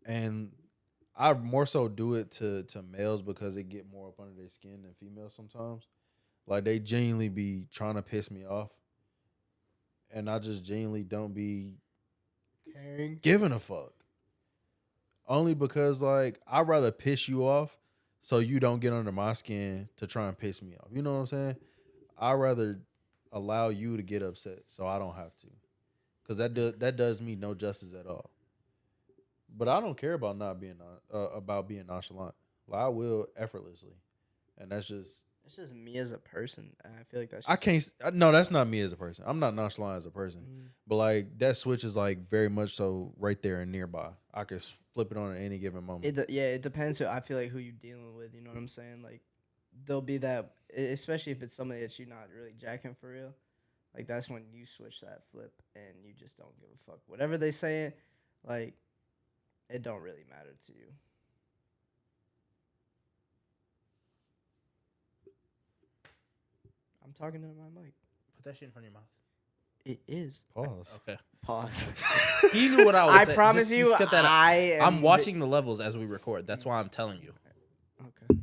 and I more so do it to males because it get more up under their skin than females sometimes. Like they genuinely be trying to piss me off, and I just genuinely don't be Caring. giving a fuck. Only because like I'd rather piss you off so you don't get under my skin to try and piss me off. You know what I'm saying? I'd rather allow you to get upset so I don't have to, because that does me no justice at all. But I don't care about not being about being nonchalant. Like I will effortlessly, and that's just It's just me as a person. And I feel like that's. I can't. No, that's not me as a person. I'm not nonchalant as a person. But like that switch is like very much so right there and nearby. I could flip it on at any given moment. It depends. I feel like who you dealing with. You know what I'm saying? Like, there'll be that, especially if it's somebody that you're not really jacking for real. Like that's when you switch that flip and you just don't give a fuck. Whatever they saying, like, it don't really matter to you. I'm talking to my mic. Put that shit in front of your mouth. It is. Pause. Okay. Pause. He knew what I was I saying. promise Just you, cut that out. I am I'm watching the levels as we record. That's why I'm telling you. Okay.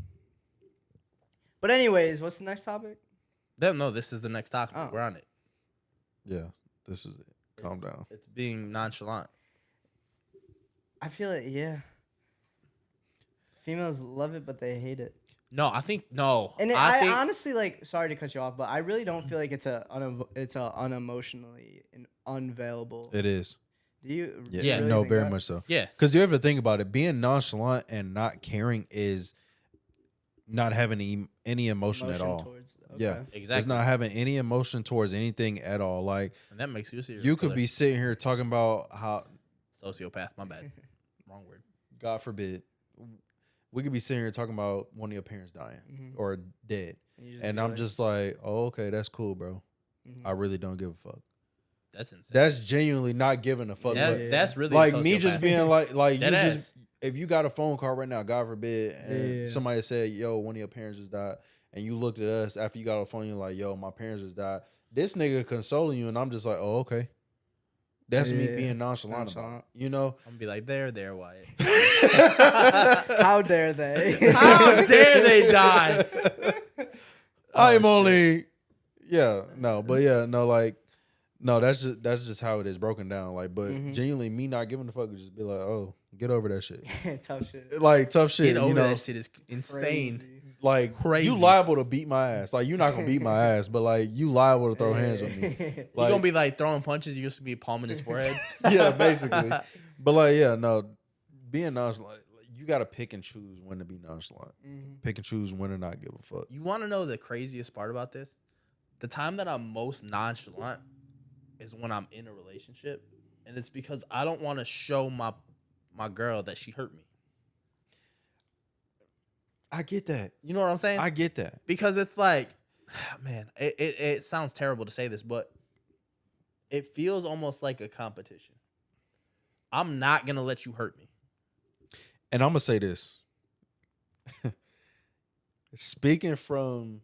But anyways, what's the next topic? No, this is the next topic. Oh. We're on it. Yeah, this is it. Calm down. It's being nonchalant. I feel it. Yeah. Females love it, but they hate it. No, I think no. And I think honestly, like, sorry to cut you off, but I really don't feel like it's a unemotionally and unavailable. It is. Do you? Yeah, really no, think very that? much so. yeah. Because you have to think about it. Being nonchalant and not caring is not having any emotion at Emotion all. towards- Yeah, okay. Exactly. it's not having any emotion towards anything at all. Like And that makes you a serial you could killer. be sitting here talking about how, sociopath. My bad. Wrong word. God forbid, we could be sitting here talking about one of your parents dying or dead, And you just and be I'm like, just like, oh, okay, that's cool, bro. mhm. I really don't give a fuck. That's insane. That's genuinely not giving a fuck. That's, but that's really like a me just sociopath. being like you Dead just ass. if you got a phone call right now, God forbid, and Yeah. somebody said, yo, one of your parents just died, and you looked at us after you got a phone, you're like, yo, my parents just died. This nigga consoling you, and I'm just like, oh, okay. That's me Yeah. being nonchalant about Nonchalant. it. You know? I'm gonna be like, there, Wyatt. How dare they? How dare they die? I'm only no, that's just how it is broken down. Like, but genuinely me not giving a fuck would just be like, oh, get over that shit. Tough shit. Like tough shit, Get over you know. that shit is insane. Crazy. Like Crazy. you liable to beat my ass. Like you're not gonna beat my ass, but like you liable to throw hands with me. You Like, gonna be like throwing punches. You used to be palming his forehead. yeah, basically. But like, yeah, no, being nonchalant, like, you gotta pick and choose when to be nonchalant. Pick and choose when to not give a fuck. You want to know the craziest part about this? The time that I'm most nonchalant is when I'm in a relationship, and it's because I don't want to show my girl that she hurt me. I get that. You know what I'm saying? I get that. Because it's like, man, it sounds terrible to say this, but it feels almost like a competition. I'm not gonna let you hurt me. And I'm gonna say this. Speaking from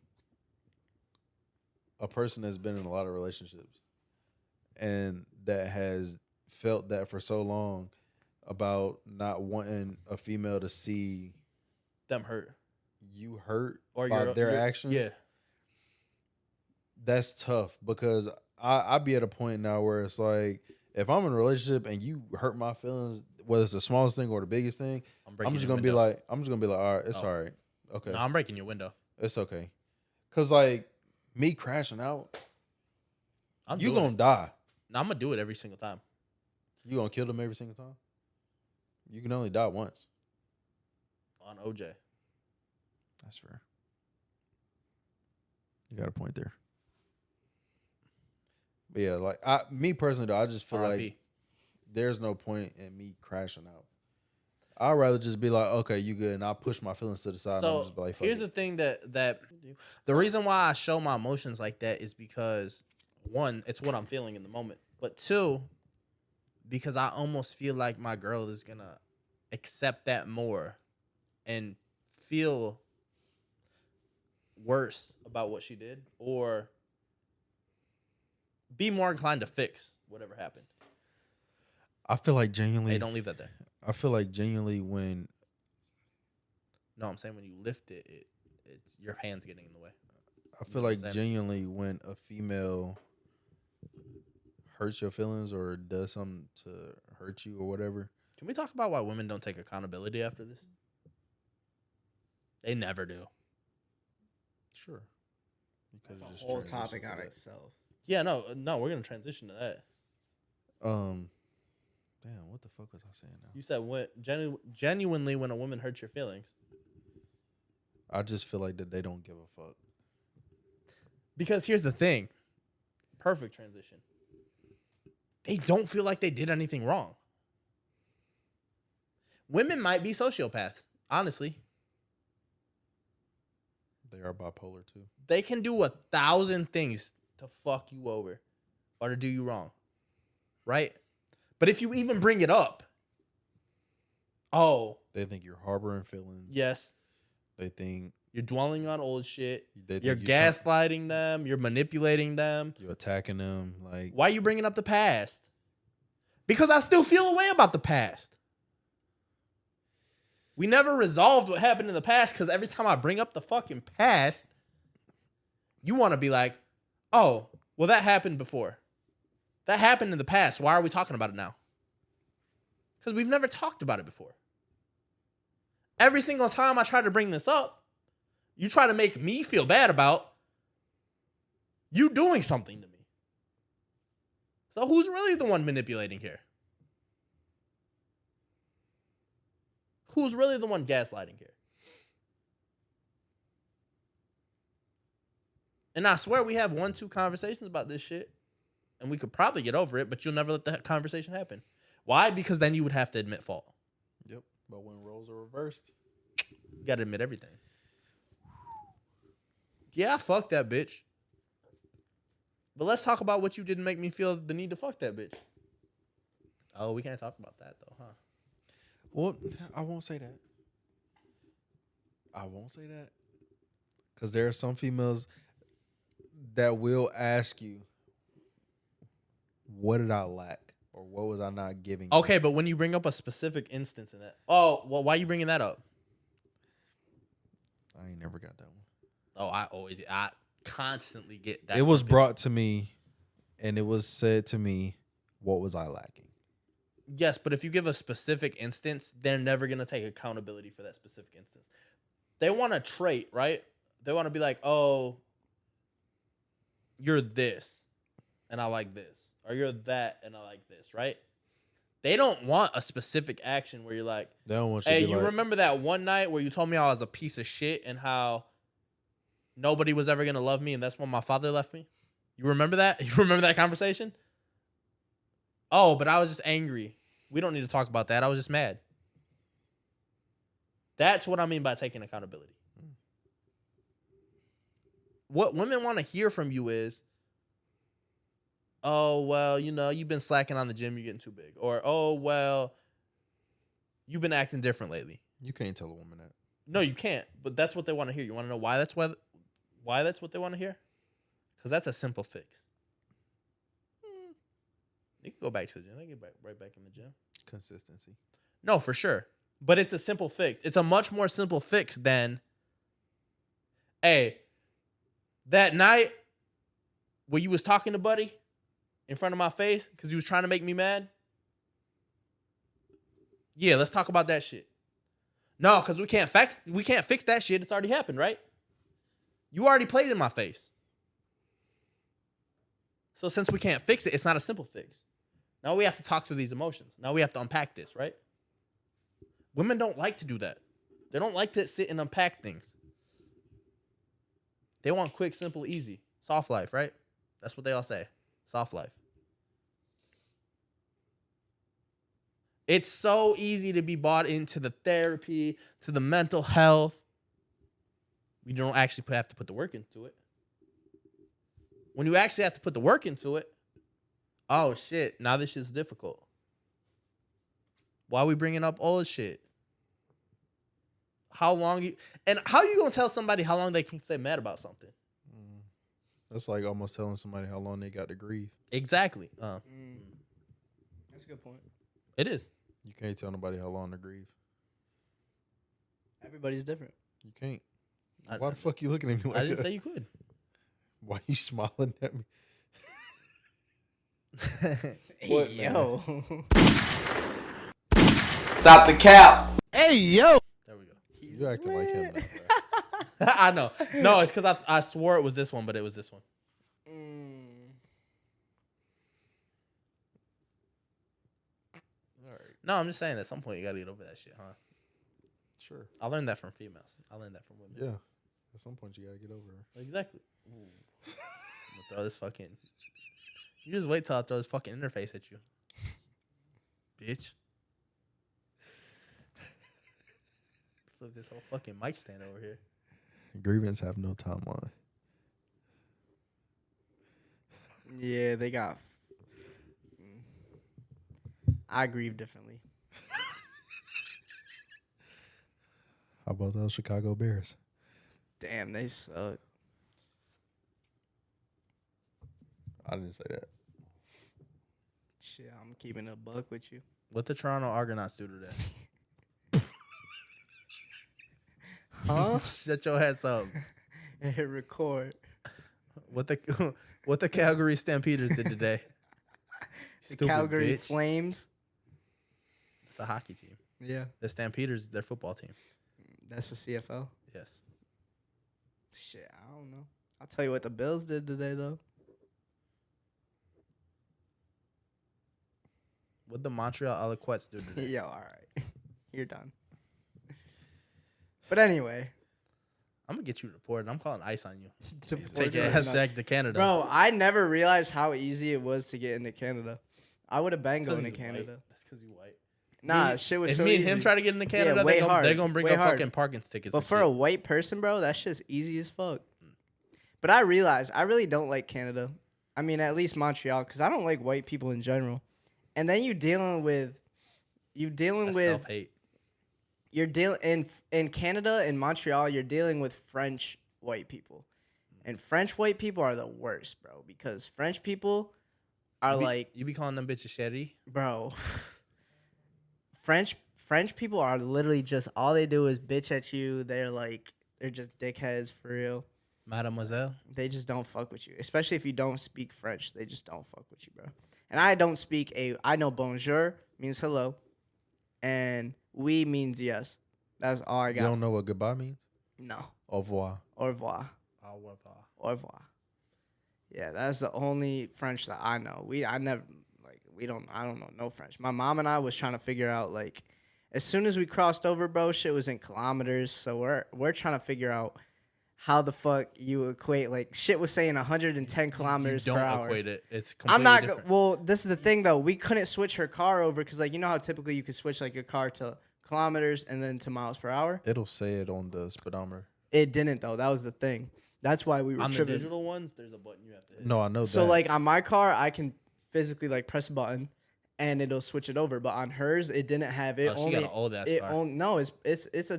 a person that's been in a lot of relationships and that has felt that for so long about not wanting a female to see Them hurt you hurt or by your their actions. Yeah, That's tough because I be at a point now where it's like if I'm in a relationship and you hurt my feelings, whether it's the smallest thing or the biggest thing, I'm just gonna be like, all right, it's Oh. all right, okay, no, I'm breaking your window. it's okay, cause like me crashing out, you doing gonna it. die. No, I'm gonna do it every single time. You gonna kill them every single time. You can only die once. On OJ. That's fair. You got a point there. But yeah, like me personally though, I just feel like RIP. there's no point in me crashing out. I'd rather just be like, okay, you good, and I'll push my feelings to the side and I'll So just be like, fuck here's it. the thing that the reason why I show my emotions like that is because one, it's what I'm feeling in the moment, but two, because I almost feel like my girl is gonna accept that more and feel worse about what she did or be more inclined to fix whatever happened. I feel like genuinely Hey, don't leave that there. I feel like genuinely when No, I'm saying when you lift it, it's your hands getting in the way. I feel like genuinely when a female hurts your feelings or does something to hurt you or whatever. Can we talk about why women don't take accountability after this? They never do. Sure. That's a whole topic on itself. Yeah, no, we're gonna transition to that. Damn, what the fuck was I saying now? You said when genuinely when a woman hurts your feelings. I just feel like that they don't give a fuck. Because here's the thing. Perfect transition. They don't feel like they did anything wrong. Women might be sociopaths, honestly. They are bipolar too. They can do 1,000 things to fuck you over or to do you wrong. Right? But if you even bring it up, they think you're harboring feelings. yes, They think you're dwelling on old shit. they think You're gaslighting them. You're manipulating them. you're attacking them. Like, Why are you bringing up the past? Because I still feel a way about the past. We never resolved what happened in the past because every time I bring up the fucking past, you want to be like, oh, well, that happened before. That happened in the past. Why are we talking about it now? Because we've never talked about it before. Every single time I try to bring this up, you try to make me feel bad about you doing something to me. So who's really the one manipulating here? Who's really the one gaslighting here? And I swear we have 1-2 conversations about this shit. And we could probably get over it, but you'll never let that conversation happen. Why? Because then you would have to admit fault. yep. But when roles are reversed, You gotta admit everything. Yeah, fuck that bitch. But let's talk about what you didn't make me feel the need to fuck that bitch. Oh, we can't talk about that though, huh? well, I won't say that. Because there are some females that will ask you, what did I lack? Or what was I not giving you? Okay, but when you bring up a specific instance in that, oh, well, why are you bringing that up? I ain't never got that one. Oh, I constantly get that. It was fucking- brought to me and it was said to me, what was I lacking? Yes, but if you give a specific instance, they're never gonna take accountability for that specific instance. They want a trait, right? They want to be like, oh, you're this, and I like this. Or you're that, and I like this, right? They don't want a specific action where you're like, They don't want you hey, to be you like, remember that one night where you told me I was a piece of shit and how nobody was ever going to love me and that's when my father left me? You remember that? You remember that conversation? Oh, but I was just angry. We don't need to talk about that. I was just mad. That's what I mean by taking accountability. What women want to hear from you is, oh, well, you know, you've been slacking on the gym, you're getting too big. Or, oh, well, you've been acting different lately. you can't tell a woman that. No, you can't. But that's what they want to hear. You want to know why that's what they want to hear? Because that's a simple fix. You can go back to the gym. They get right back in the gym. Consistency. No, for sure. But it's a simple fix. It's a much more simple fix than, hey, that night where you was talking to Buddy in front of my face because he was trying to make me mad. Yeah, let's talk about that shit. No, because we can't fix that shit. It's already happened, right? You already played in my face. So since we can't fix it, it's not a simple fix. Now we have to talk through these emotions. Now we have to unpack this, right? Women don't like to do that. They don't like to sit and unpack things. They want quick, simple, easy. Soft life, right? That's what they all say. Soft life. It's so easy to be bought into the therapy, to the mental health. You don't actually have to put the work into it. When you actually have to put the work into it, oh shit, now this shit's difficult. Why are we bringing up old shit? How you gonna tell somebody how long they can stay mad about something? That's like almost telling somebody how long they got to grieve. Exactly. That's a good point. It is. You can't tell nobody how long to grieve. Everybody's different. You can't. I- Why the fuck you looking at me like I didn't that? say you could. Why you smiling at me? Hey, man? yo. Stop the cap. Hey, yo. There we go. You acting like him, now, bro. I know. No, it's because I swore it was this one, but it was this one. All right, No, I'm just saying at some point you gotta get over that shit, huh? sure. I learned that from females. I learned that from women. Yeah. At some point, you gotta get over her. Exactly. I'm gonna throw this fucking. You just wait till I throw this fucking interface at you, bitch. Flip this whole fucking mic stand over here. Grievance have no timeline. Yeah, they got. I grieve differently. How about those Chicago Bears? Damn, they suck. I didn't say that. Shit, I'm keeping a buck with you. What the Toronto Argonauts do today? Huh? Shut your ass up. Hit record. What the Calgary Stampeders did today? The Stupid Calgary bitch. Flames. It's a hockey team. Yeah, The Stampeders, their football team. that's the CFL. Yes. Shit, I don't know. I'll tell you what the Bills did today, though. What the Montreal Alouettes do today? Yo, all right. You're done. But anyway. I'm gonna get you reported. I'm calling ICE on you. Deport Take your you. ass back to Canada. Bro, I never realized how easy it was to get into Canada. I would have been That's 'cause going to he's white. Canada. That's because you white. Nah, Me- shit was if so me easy. and him try to get into Canada, way they're hard, gonna bring way up hard. fucking parking tickets. But and for shit. a white person, bro, that shit's easy as fuck. But I realized I really don't like Canada. I mean, at least Montreal, because I don't like white people in general. And then you dealing with That's self-hate. you're dealing in Canada and Montreal, you're dealing with French white people. And French white people are the worst, bro, because French people are You be calling them bitches shetty? bro. French people are literally just all they do is bitch at you. They're just dickheads for real. Mademoiselle. They just don't fuck with you, especially if you don't speak French. They just don't fuck with you, bro. And I don't speak I know bonjour means hello, and oui means yes. That's all I You got. don't know what goodbye means? No. Au revoir. Au revoir. Au revoir. Au revoir. Yeah, that's the only French that I know. I don't know no French. My mom and I was trying to figure out, like, as soon as we crossed over, bro, shit was in kilometers. So we're trying to figure out how the fuck you equate, like, shit was saying 110 kilometers You per don't hour. equate it. It's completely I'm not. different. Well, this is the thing though. We couldn't switch her car over because, like, you know how typically you could switch like your car to kilometers and then to miles per hour. It'll say it on the speedometer. It didn't though. That was the thing. That's why we were On the tripping. digital ones, there's a button you have to hit. No, I know So that. like on my car, I can physically like press a button, and it'll switch it over. But on hers, it didn't have it. Oh, she only got an old ass it car. no, it's a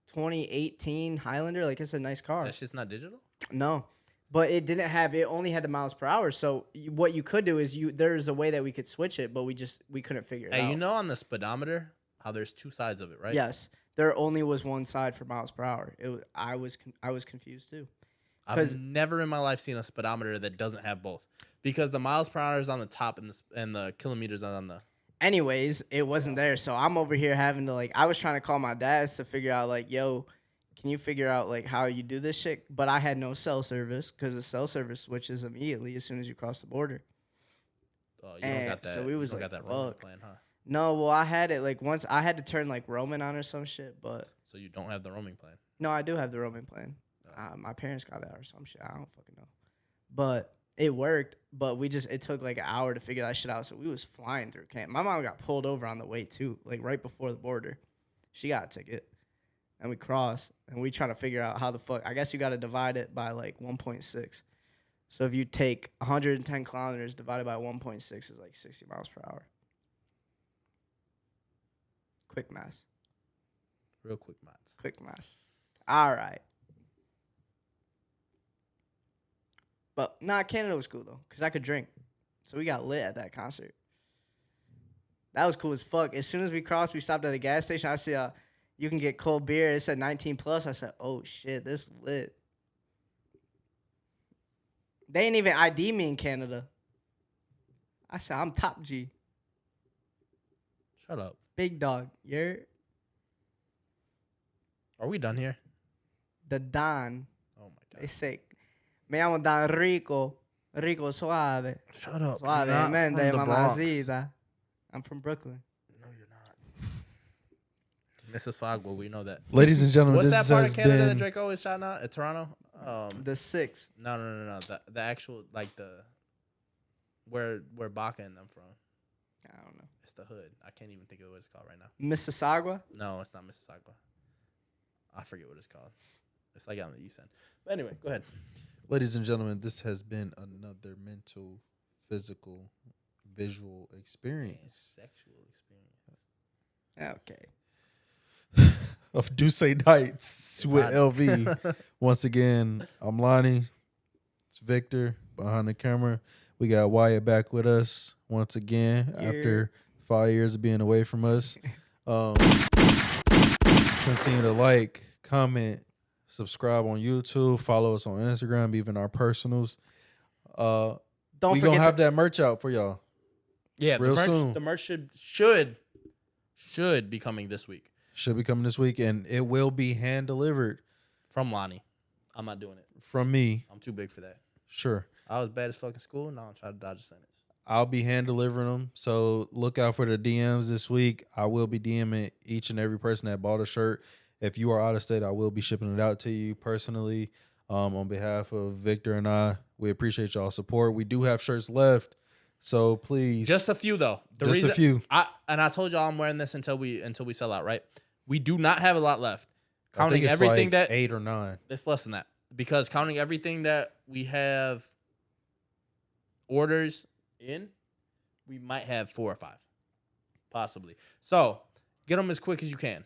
2018 Highlander. Like, it's a nice car. That shit's not digital? No, but it didn't have. It only had the miles per hour. So what you could do is there's a way that we could switch it, but we couldn't figure it out. Hey, you know on the speedometer how there's two sides of it, right? Yes, there only was one side for miles per hour. I was confused too. 'Cause- I've never in my life seen a speedometer that doesn't have both, because the miles per hour is on the top and the kilometers are on the. Anyways, it wasn't there. So I'm over here having to, like, I was trying to call my dad to figure out, like, yo, can you figure out, like, how you do this shit? But I had no cell service because the cell service switches immediately as soon as you cross the border. Oh, you And don't got that. so we was you don't like, got that roaming fuck. plan, huh? No, well, I had it, like, once I had to turn, like, roaming on or some shit. But So you don't have the roaming plan. no, I do have the roaming plan. My parents got it or some shit. I don't fucking know. But it worked. But it took like an hour to figure that shit out. So we was flying through camp. My mom got pulled over on the way too, like right before the border. She got a ticket. And we crossed. And we trying to figure out how the fuck. I guess you got to divide it by like 1.6. So if you take 110 kilometers divided by 1.6 is like 60 miles per hour. Quick math. Real quick, Mats. Quick math. All right. But Canada was cool though, cause I could drink, so we got lit at that concert. That was cool as fuck. As soon as we crossed, we stopped at a gas station. I see you can get cold beer. It said 19 plus. I said, oh shit, this lit. They ain't even ID me in Canada. I said, I'm top G. Shut up. Big dog. You're Are we done here? the Don. Oh my They god. say, me llamo Don Rico. Rico suave. Shut up. Suave. You're not Mente, from the Bronx. mamacita. I'm from Brooklyn. No, you're not. Mississauga, we know that. Ladies and gentlemen, What's this that part has of Canada that been. Drake always shouting out? Toronto? The 6. No. The actual like where Baca and them from. I don't know. It's the hood. I can't even think of what it's called right now. Mississauga? No, it's not Mississauga. I forget what it's called. It's like on the east end. But anyway, go ahead. Ladies and gentlemen, this has been another mental, physical, visual experience Sexual experience. Okay. of Duce Nights with Lonnie. LV. Once again, I'm Lonnie. It's Victor behind the camera. We got Wyatt back with us once again after 5 years of being away from us. Continue to like, comment, subscribe on YouTube, follow us on Instagram, even our personals. Don't We forget gonna have that merch out for y'all. Yeah, Real the merch, soon. The merch should be coming this week Should be coming this week, and it will be hand delivered from Lonnie. I'm not doing it. from me. I'm too big for that. Sure. I was bad as fucking school. Now I'm trying to dodge a sentence. I'll be hand delivering them. So look out for the DMs this week. I will be DMing each and every person that bought a shirt. If you are out of state, I will be shipping it out to you personally. On behalf of Victor and I, we appreciate y'all's support. We do have shirts left, so please. Just a few though. Just a few. I told y'all I'm wearing this until we sell out. Right? We do not have a lot left. I think Counting it's everything like that 8 or 9. it's less than that because counting everything that we have orders in, we might have 4 or 5, possibly. So get them as quick as you can.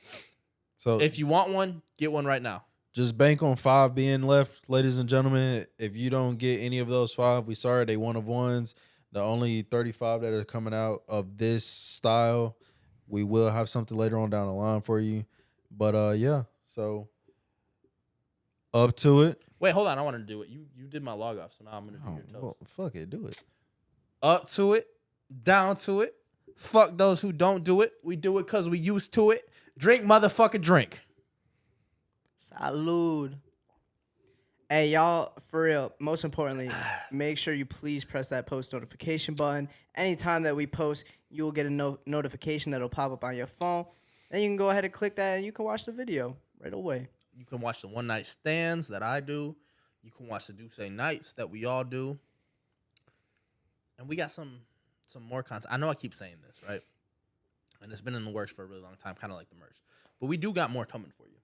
So If you want one, get one right now. just bank on 5 being left, ladies and gentlemen. If you don't get any of those 5, we sorry, they one of ones. The only 35 that are coming out of this style. We will have something later on down the line for you. But yeah, so up to it. Wait, hold on. I want to do it. You did my log off, so now I'm gonna do Oh, your toast. well, fuck it, do it. Up to it, down to it. Fuck those who don't do it. We do it because we used to it. Drink, motherfucker, drink. Salud. Hey, y'all, for real, most importantly, make sure you please press that post notification button. Anytime that we post, you will get a notification that'll pop up on your phone. Then you can go ahead and click that and you can watch the video right away. You can watch the one night stands that I do. You can watch the Duce nights that we all do. And we got some more content. I know I keep saying this, right? And it's been in the works for a really long time, kind of like the merch. But we do got more coming for you.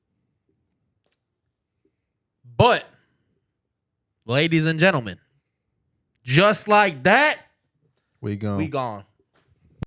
But, ladies and gentlemen, just like that, We gone. we gone.